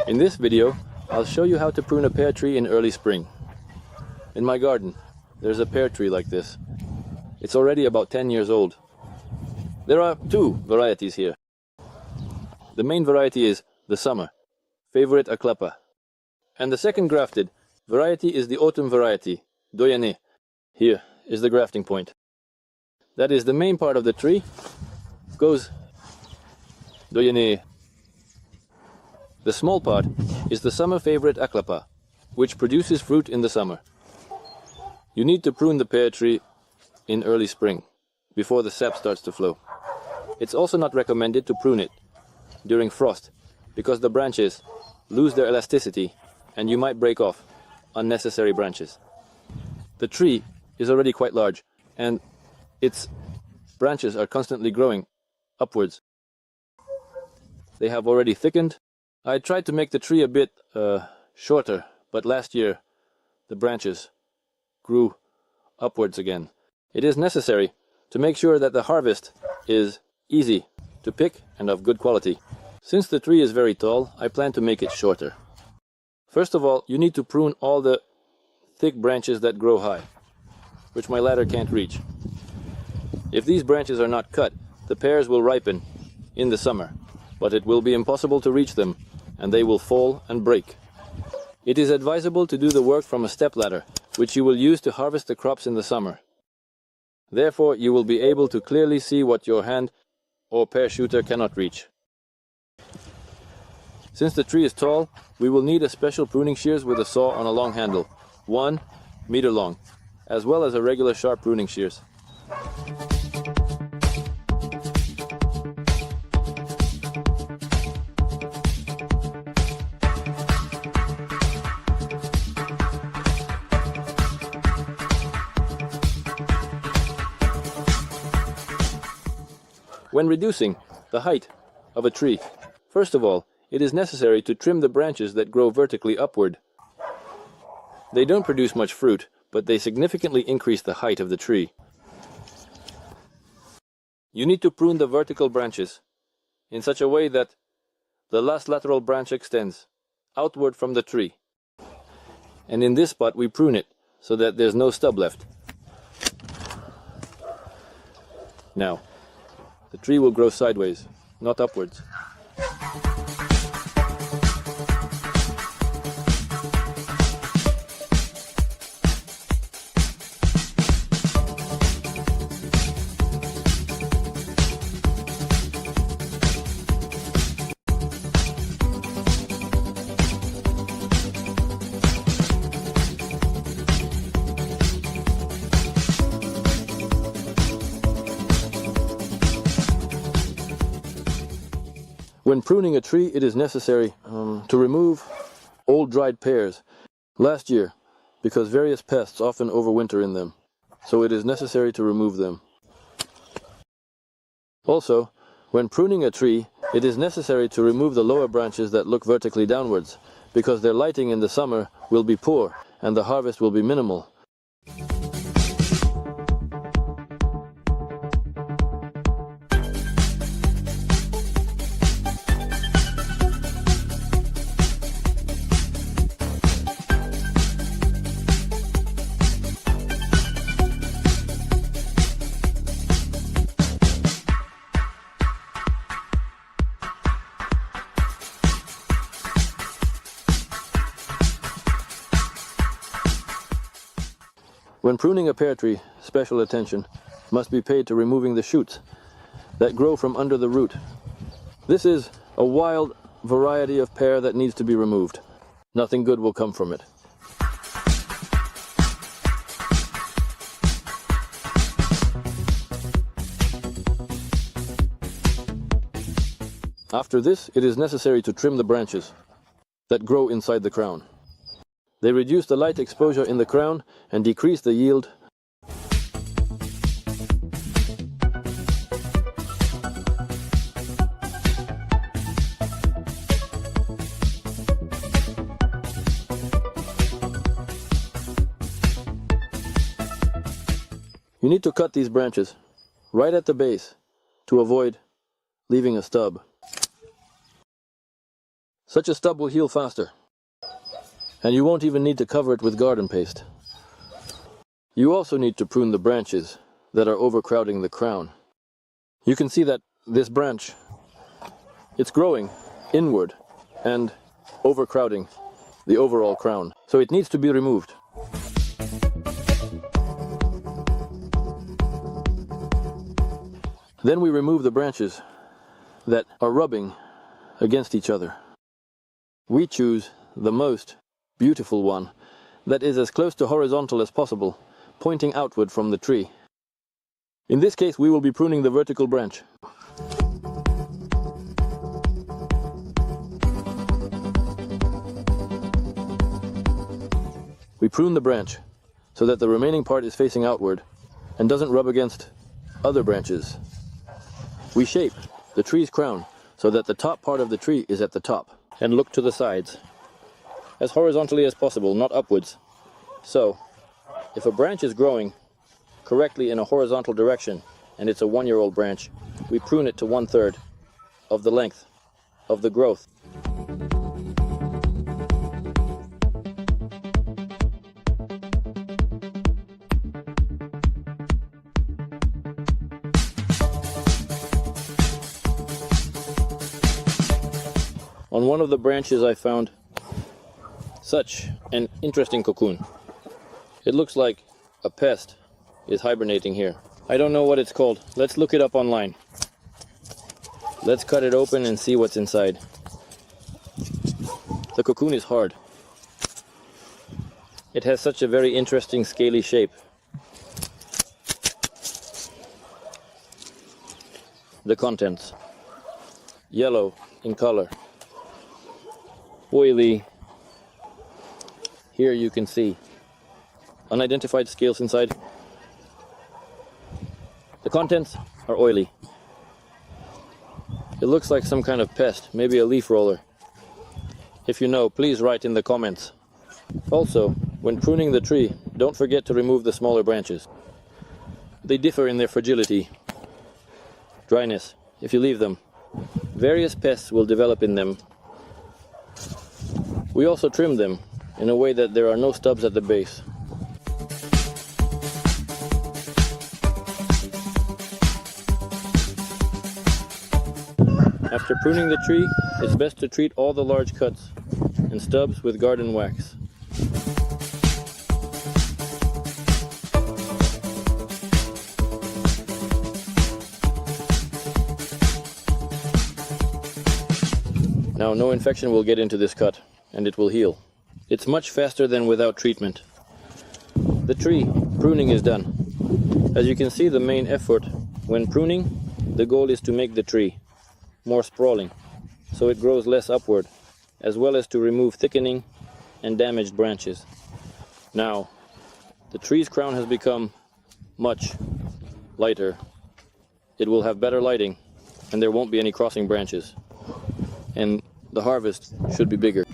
In this video, I'll show you how to prune a pear tree in early spring. In my garden, there's a pear tree like this. It's already about 10 years old. There are two varieties here. The main variety is the summer, favorite aklepa. And the second grafted variety is the autumn variety, Doan. Here is the grafting point. That is the main part of the tree, goes Doan. The small part is the summer favorite aklepa, which produces fruit in the summer. You need to prune the pear tree in early spring, before the sap starts to flow. It's also not recommended to prune it during frost, because the branches lose their elasticity and you might break off unnecessary branches. The tree is already quite large and its branches are constantly growing upwards. They have already thickened. I tried to make the tree a bit shorter, but last year the branches grew upwards again. It is necessary to make sure that the harvest is easy to pick and of good quality. Since the tree is very tall, I plan to make it shorter. First of all, you need to prune all the thick branches that grow high, which my ladder can't reach. If these branches are not cut, the pears will ripen in the summer, but it will be impossible to reach them and they will fall and break. It is advisable to do the work from a step ladder, which you will use to harvest the crops in the summer. Therefore, you will be able to clearly see what your hand or pear shooter cannot reach. Since the tree is tall, we will need a special pruning shears with a saw on a long handle, 1 meter long, as well as a regular sharp pruning shears. When reducing the height of a tree, first of all, it is necessary to trim the branches that grow vertically upward. They don't produce much fruit, but they significantly increase the height of the tree. You need to prune the vertical branches in such a way that the last lateral branch extends outward from the tree. And in this spot we prune it so that there's no stub left. Now, the tree will grow sideways, not upwards. When pruning a tree, it is necessary to remove old dried pears last year, because various pests often overwinter in them, so it is necessary to remove them. Also, when pruning a tree, it is necessary to remove the lower branches that look vertically downwards, because their lighting in the summer will be poor and the harvest will be minimal. When pruning a pear tree, special attention must be paid to removing the shoots that grow from under the root. This is a wild variety of pear that needs to be removed. Nothing good will come from it. After this, it is necessary to trim the branches that grow inside the crown. They reduce the light exposure in the crown and decrease the yield. You need to cut these branches right at the base to avoid leaving a stub. Such a stub will heal faster, and you won't even need to cover it with garden paste. You also need to prune the branches that are overcrowding the crown. You can see that this branch, it's growing inward and overcrowding the overall crown, so it needs to be removed. Then we remove the branches that are rubbing against each other. We choose the most beautiful one that is as close to horizontal as possible, pointing outward from the tree. In this case, we will be pruning the vertical branch. We prune the branch so that the remaining part is facing outward and doesn't rub against other branches. We shape the tree's crown so that the top part of the tree is at the top and look to the sides as horizontally as possible, not upwards. So, if a branch is growing correctly in a horizontal direction and it's a 1-year-old branch, we prune it to 1/3 of the length of the growth. On one of the branches I found such an interesting cocoon. It looks like a pest is hibernating here. I don't know what it's called. Let's look it up online. Let's cut it open and see what's inside. The cocoon is hard. It has such a very interesting scaly shape. The contents: yellow in color, oily. Here you can see unidentified scales inside. The contents are oily. It looks like some kind of pest, maybe a leaf roller. If you know, please write in the comments. Also, when pruning the tree, don't forget to remove the smaller branches. They differ in their fragility, dryness. If you leave them, various pests will develop in them. We also trim them in a way that there are no stubs at the base. After pruning the tree, it's best to treat all the large cuts and stubs with garden wax. Now, no infection will get into this cut, and it will heal. It's much faster than without treatment. The tree pruning is done. As you can see, the main effort when pruning, the goal is to make the tree more sprawling, so it grows less upward, as well as to remove thickening and damaged branches. Now, the tree's crown has become much lighter. It will have better lighting, and there won't be any crossing branches. And the harvest should be bigger.